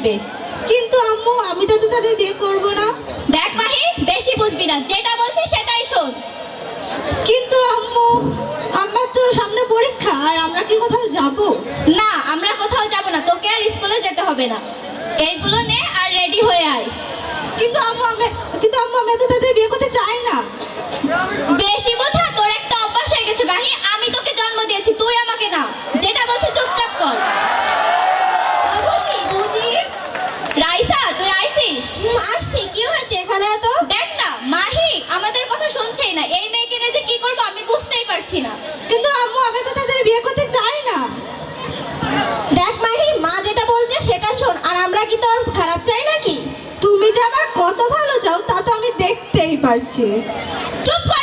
আসবে। কিন্তু আম্মু আমি তো তাদের বিয়ে করব না। দেখ মাহি, বেশি বুঝবি না, যেটা বলছি সেটাই শোন। কিন্তু আম্মু আমার তো সামনে পরীক্ষা, আর আমরা কি কোথাও যাব? না, আমরা কোথাও যাব না, তোকে আর স্কুলে যেতে হবে না। এইগুলো নে আর রেডি হয়ে আয়। কিন্তু আম্মু আমি তো তাদের বিয়ে করতে চাই না। বেশি বোঝা তোর একটা অভ্যাস হয়ে গেছে মাহি। আমি তোকে জন্ম দিয়েছি, তুই আমাকে না। যেটা বলছি চুপচাপ কর। বুঝি রাইসা, তুই আইছিস? আসছি, কি হয়েছে এখানে এত? দেখ না, মাহি আমাদের কথা শুনছেই না। এই মেয়েকে নিয়ে যে কি করবো আমি বুঝতেই পারছি না। কিন্তু আম্মু আমি তো তাদের বিয়ে করতে চাই না। দেখ মাহি, মা যেটা বলছে সেটা শোন, আর আমরা কি তোর খারাপ চাই নাকি? তুমি যে আমার কত ভালো চাও তা তো আমি দেখতেই পারছি। চুপ কর